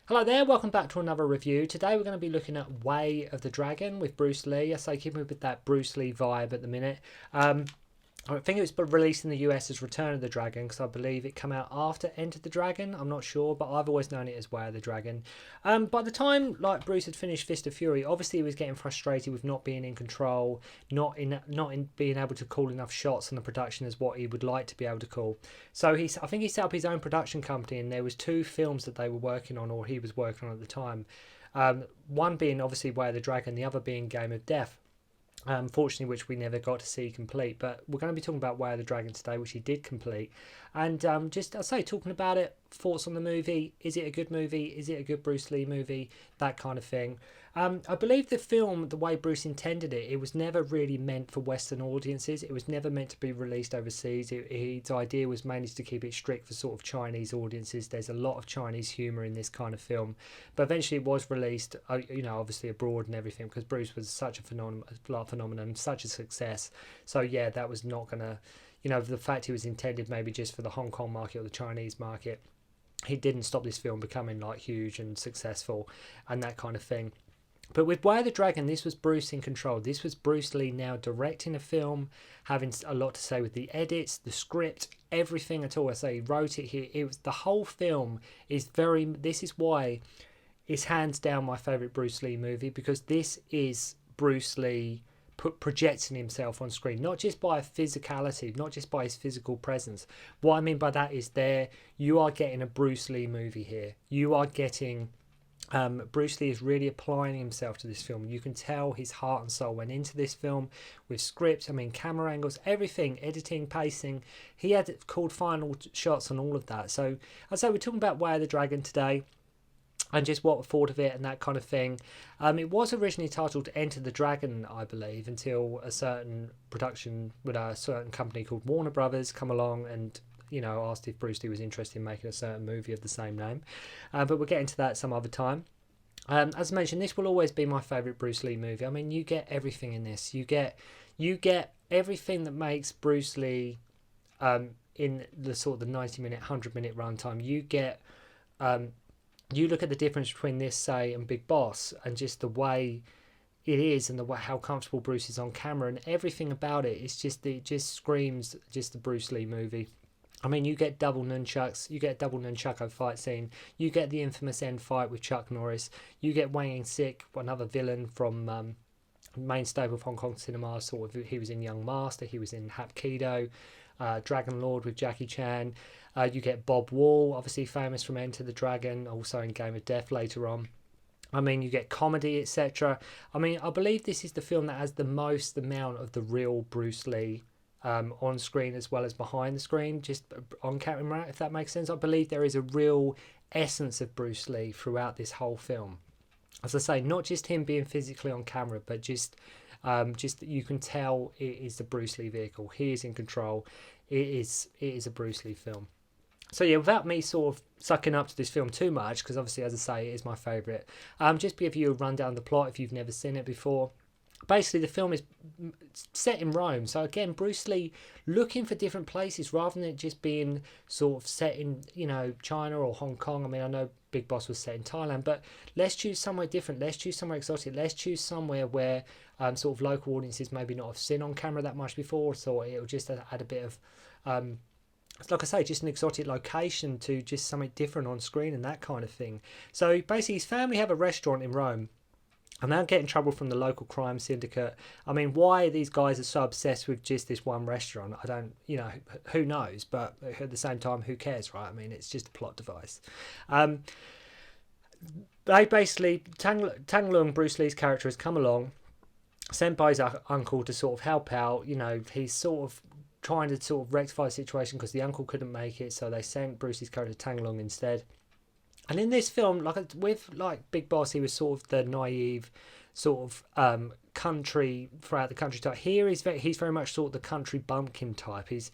Hello there, welcome back to another review. Today we're going to be looking at Way of the Dragon with Bruce Lee. I say keeping with that Bruce Lee vibe at the minute. I think it was released in the US as Return of the Dragon because I believe it came out after Enter the Dragon. I'm not sure, but I've always known it as Way of the Dragon. By the time Bruce had finished Fist of Fury, obviously he was getting frustrated with not being in control, not in being able to call enough shots on the production as what he would like to be able to call. So I think he set up his own production company, and there was two films that they were working on, or he was working on at the time. One being obviously Way of the Dragon, the other being Game of Death. Fortunately, which we never got to see complete, but we're going to be talking about Way of the Dragon today, which he did complete. And I'd say, talking about it, thoughts on the movie. Is it a good movie? Is it a good Bruce Lee movie? That kind of thing. I believe the film, the way Bruce intended it, it was never really meant for Western audiences. It was never meant to be released overseas. His idea was mainly to keep it strict for sort of Chinese audiences. There's a lot of Chinese humour in this kind of film, but eventually it was released, obviously abroad and everything, because Bruce was such a phenomenon, such a success. So yeah, that was not gonna, the fact he was intended maybe just for the Hong Kong market or the Chinese market, he didn't stop this film becoming huge and successful and that kind of thing. But with Way of the Dragon, this was Bruce in control. This was Bruce Lee now directing a film, having a lot to say with the edits, the script, everything at all. I say he wrote it here. It was the whole film is very. This is why it's hands down my favorite Bruce Lee movie, because this is Bruce Lee projecting himself on screen, not just by physicality, not just by his physical presence. What I mean by that is you are getting a Bruce Lee movie here. You are getting. Bruce Lee is really applying himself to this film. You can tell his heart and soul went into this film with script, camera angles, everything, editing, pacing. He had called final shots on all of that. So I'd say we're talking about Way of the Dragon today and just what we thought of it and that kind of thing. It was originally titled Enter the Dragon, I believe, until a certain production with a certain company called Warner Brothers come along and asked if Bruce Lee was interested in making a certain movie of the same name. But we'll get into that some other time. As I mentioned, this will always be my favourite Bruce Lee movie. You get everything in this. You get everything that makes Bruce Lee in the sort of the 90-minute, 100-minute runtime. You look at the difference between this, say, and Big Boss, and just the way it is, and how comfortable Bruce is on camera, and everything about it. It just screams just the Bruce Lee movie. You get double nunchucks, you get a double nunchucko fight scene, you get the infamous end fight with Chuck Norris, you get Wang Ying-sik, another villain from mainstay of Hong Kong cinema. He was in Young Master, he was in Hapkido, Dragon Lord with Jackie Chan. You get Bob Wall, obviously famous from Enter the Dragon, also in Game of Death later on. You get comedy, etc. I believe this is the film that has the most amount of the real Bruce Lee on screen as well as behind the screen, just on camera, if that makes sense. I believe there is a real essence of Bruce Lee throughout this whole film. As I say, not just him being physically on camera, but just you can tell it is the Bruce Lee vehicle. He is in control. It is a Bruce Lee film. So yeah, without me sort of sucking up to this film too much, because obviously, as I say, it is my favourite, just give you a rundown of the plot if you've never seen it before. Basically, the film is set in Rome. So again, Bruce Lee looking for different places rather than it just being sort of set in, China or Hong Kong. I know Big Boss was set in Thailand, but let's choose somewhere different. Let's choose somewhere exotic. Let's choose somewhere where sort of local audiences maybe not have seen on camera that much before. So it'll just add a bit of, like I say, just an exotic location to just something different on screen and that kind of thing. So basically, his family have a restaurant in Rome. And they'll get in trouble from the local crime syndicate. Why these guys are so obsessed with just this one restaurant, I don't, who knows? But at the same time, who cares, right? It's just a plot device. They basically, Tang Leung, Bruce Lee's character, has come along, sent by his uncle to sort of help out. He's sort of trying to sort of rectify the situation because the uncle couldn't make it, so they sent Bruce's character Tang Leung instead. And in this film, with Big Boss, he was sort of the naive sort of country throughout the country type. Here he's very much sort of the country bumpkin type. He's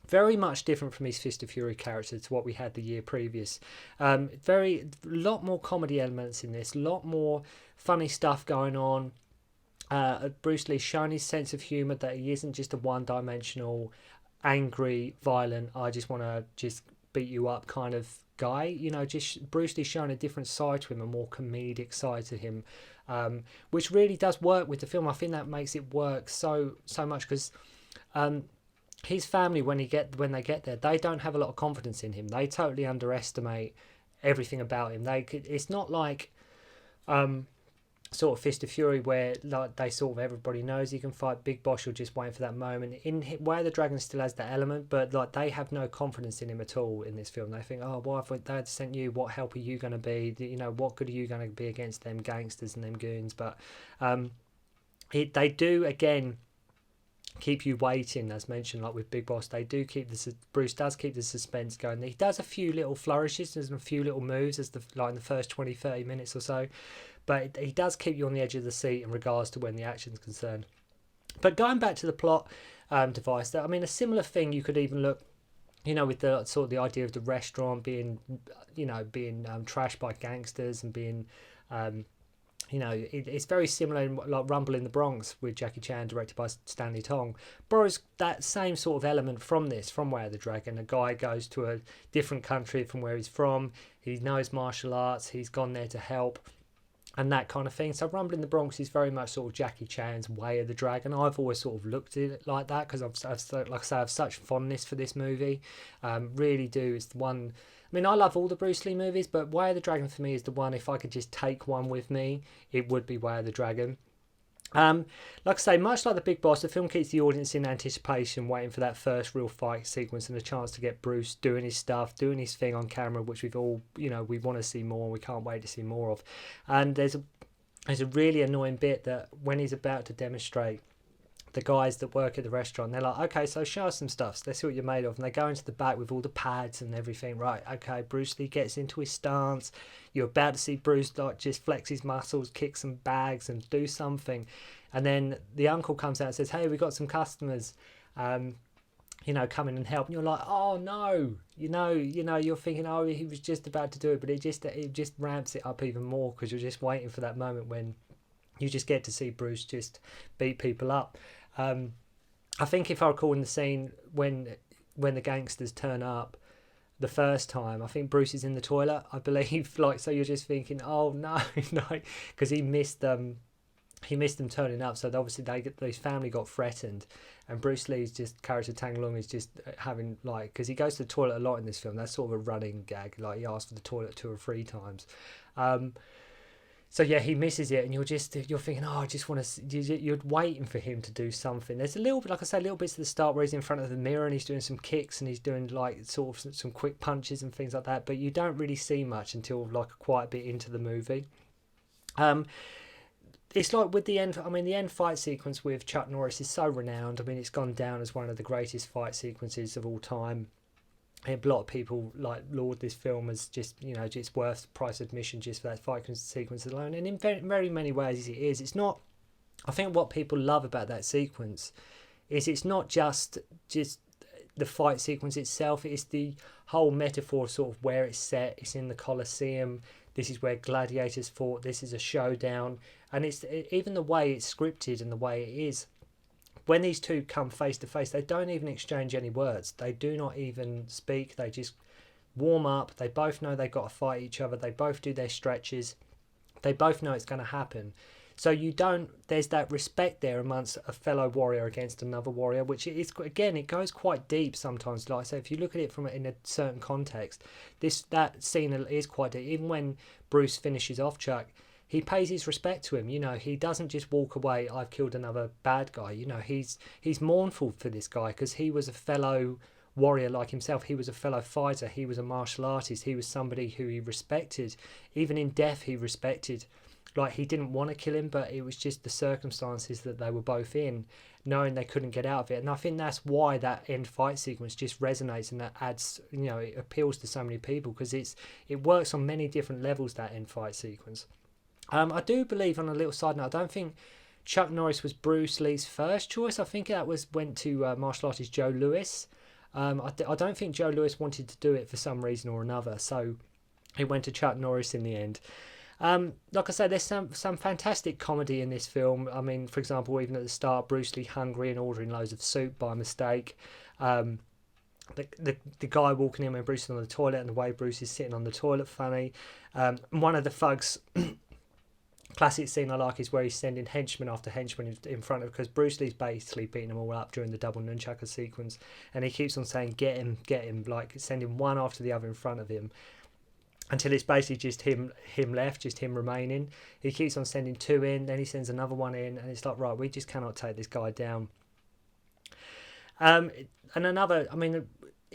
very much different from his Fist of Fury character to what we had the year previous. Lot more comedy elements in this, a lot more funny stuff going on. Bruce Lee showing his sense of humour, that he isn't just a one-dimensional, angry, violent, I just want to just beat you up kind of guy. You know, just Bruce Lee showing a different side to him, a more comedic side to him, which really does work with the film. I think that makes it work so much because his family, when they get there, they don't have a lot of confidence in him. They totally underestimate everything about him. It's not like sort of Fist of Fury where like they sort of everybody knows he can fight. Big Boss, you're just waiting for that moment. In Way of the Dragon still has that element, but like they have no confidence in him at all in this film. They think, oh, why have they sent you? What help are you going to be? You know, what good are you going to be against them gangsters and them goons? But they do again keep you waiting, as mentioned, like with Big Boss. They do keep Bruce does keep the suspense going. He does a few little flourishes and a few little moves in the first 20-30 minutes or so, but he does keep you on the edge of the seat in regards to when the action's concerned. But going back to the plot device, I mean, a similar thing you could even look, you know, with the sort of the idea of the restaurant being trashed by gangsters and being you know, it's very similar in like Rumble in the Bronx with Jackie Chan, directed by Stanley Tong. Borrows that same sort of element from Way of the Dragon. A guy goes to a different country from where he's from. He knows martial arts. He's gone there to help and that kind of thing. So Rumble in the Bronx is very much sort of Jackie Chan's Way of the Dragon. I've always sort of looked at it like that because like I say, I have such fondness for this movie. Really do. It's the one. I mean, I love all the Bruce Lee movies, but Way of the Dragon for me is the one, if I could just take one with me, it would be Way of the Dragon. Like I say, much like The Big Boss, the film keeps the audience in anticipation, waiting for that first real fight sequence and a chance to get Bruce doing his stuff, doing his thing on camera, which we've all, you know, we want to see more and we can't wait to see more of. And there's a really annoying bit that when he's about to demonstrate, the guys that work at the restaurant, they're like, okay, so show us some stuff. Let's see what you're made of. And they go into the back with all the pads and everything. Right, okay, Bruce Lee gets into his stance. You're about to see Bruce like just flex his muscles, kick some bags and do something. And then the uncle comes out and says, hey, we got some customers, you know, come in and help. And you're like, oh no, you know, you're thinking, oh, he was just about to do it. But it just ramps it up even more because you're just waiting for that moment when you just get to see Bruce just beat people up. I think if I recall in the scene when the gangsters turn up the first time, I think Bruce is in the toilet, I believe. Like, so you're just thinking, oh no, no, because he missed them turning up. So obviously his family got threatened, and Bruce Lee's character Tang Long is just having like, because he goes to the toilet a lot in this film. That's sort of a running gag. Like he asks for the toilet 2 or 3 times. So yeah, he misses it, and you're thinking, oh, I just want to. You're waiting for him to do something. There's a little bit, like I say, little bits at the start where he's in front of the mirror and he's doing some kicks and he's doing like sort of some quick punches and things like that. But you don't really see much until like quite a bit into the movie. It's like with the end. I mean, the end fight sequence with Chuck Norris is so renowned. I mean, it's gone down as one of the greatest fight sequences of all time. A lot of people like laud this film as just, you know, just worth the price of admission just for that fight sequence alone. And in very, very many ways it is. It's not. I think what people love about that sequence is it's not just the fight sequence itself. It's the whole metaphor, sort of where it's set. It's in the Colosseum. This is where gladiators fought. This is a showdown, and it's even the way it's scripted and the way it is. When these two come face to face, they don't even exchange any words. They do not even speak. They just warm up. They both know they've got to fight each other. They both do their stretches. They both know it's going to happen. So there's that respect there amongst a fellow warrior against another warrior, which is, again, it goes quite deep sometimes. Like I say, if you look at it in a certain context, that scene is quite deep. Even when Bruce finishes off Chuck, he pays his respect to him. You know, he doesn't just walk away, I've killed another bad guy. You know, he's mournful for this guy because he was a fellow warrior like himself. He was a fellow fighter. He was a martial artist. He was somebody who he respected. Even in death, he respected. Like, he didn't want to kill him, but it was just the circumstances that they were both in, knowing they couldn't get out of it. And I think that's why that end fight sequence just resonates, and that adds, you know, it appeals to so many people because it works on many different levels, that end fight sequence. I do believe, on a little side note, I don't think Chuck Norris was Bruce Lee's first choice. I think that went to martial artist Joe Louis. I don't think Joe Louis wanted to do it for some reason or another, so it went to Chuck Norris in the end. Like I said, there's some fantastic comedy in this film. I mean, for example, even at the start, Bruce Lee hungry and ordering loads of soup by mistake. the guy walking in when Bruce is on the toilet, and the way Bruce is sitting on the toilet funny. One of the thugs classic scene I like is where he's sending henchman after henchman in front of, because Bruce Lee's basically beating them all up during the double nunchaka sequence, and he keeps on saying get him, like sending one after the other in front of him, until it's basically just him left, just him remaining. He keeps on sending two in, then he sends another one in, and it's like, right, we just cannot take this guy down. And another, I mean,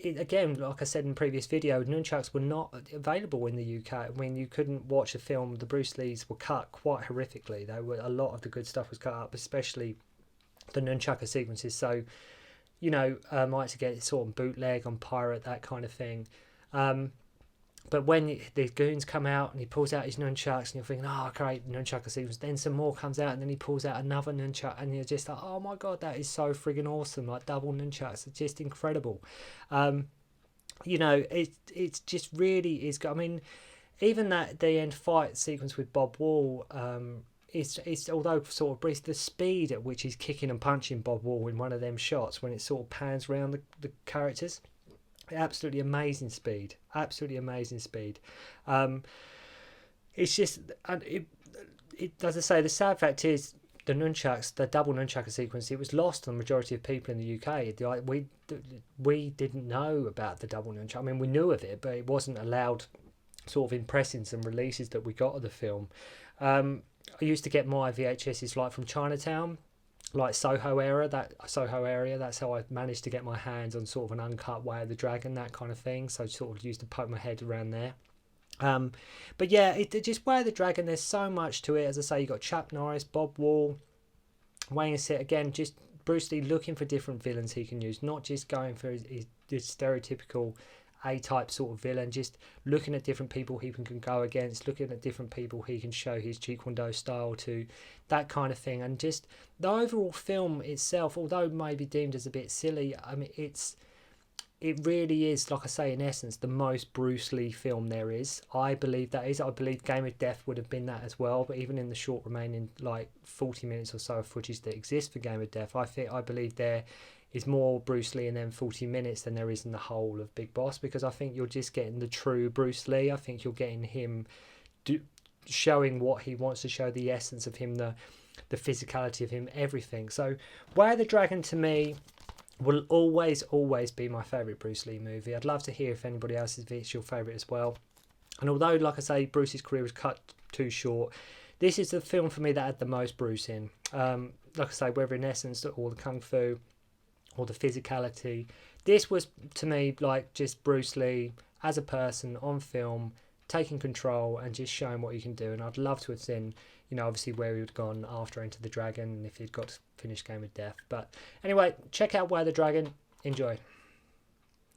again, like I said in the previous video, nunchucks were not available in the UK. I mean, you couldn't watch a film. The Bruce Lees were cut quite horrifically. A lot of the good stuff was cut up, especially the nunchaka sequences. So, you know, I had to get sort of bootleg on pirate, that kind of thing. But when the goons come out and he pulls out his nunchucks, and you're thinking, oh, great, nunchaka sequence. Then some more comes out, and then he pulls out another nunchuck, and you're just like, oh my god, that is so friggin' awesome! Like double nunchucks, it's just incredible. You know, it's just really is. I mean, even the end fight sequence with Bob Wall, it's although sort of brief, the speed at which he's kicking and punching Bob Wall in one of them shots when it sort of pans around the characters. Absolutely amazing speed. It's just, and it as I say, the sad fact is the nunchucks, the double nunchaka sequence, it was lost on the majority of people in the UK. Like we didn't know about the double nunchuck. I mean, we knew of it, but it wasn't allowed sort of in pressings and releases that we got of the film. I used to get my VHSs like from Chinatown, like Soho area. That's how I managed to get my hands on sort of an uncut Way of the Dragon, that kind of thing. So I sort of used to poke my head around there. But yeah, it just Way of the Dragon, there's so much to it. As I say, you got Chuck Norris, Bob Wall, Wayne Sit, again, just Bruce Lee looking for different villains he can use, not just going for his stereotypical A-type sort of villain, just looking at different people he can go against, looking at different people he can show his Jeet Kune Do style to, that kind of thing. And just the overall film itself, although maybe deemed as a bit silly, I mean, it really is, like I say, in essence, the most Bruce Lee film there is. I believe that is. I believe Game of Death would have been that as well, but even in the short remaining like 40 minutes or so of footage that exists for Game of Death, I believe there is more Bruce Lee in them 40 minutes than there is in the whole of Big Boss, because I think you're just getting the true Bruce Lee. I think you're getting him showing what he wants to show, the essence of him, the physicality of him, everything. So Way of the Dragon to me will always be my favourite Bruce Lee movie. I'd love to hear if anybody else's it's your favourite as well. And although, like I say, Bruce's career was cut too short, this is the film for me that had the most Bruce in. Like I say, whether in essence or the kung fu or the physicality, this was to me like just Bruce Lee as a person on film, taking control and just showing what he can do. And I'd love to have seen, you know, obviously where he would have gone after Enter the Dragon, and if he'd got to finish Game of Death. But anyway, check out Way of the Dragon. Enjoy.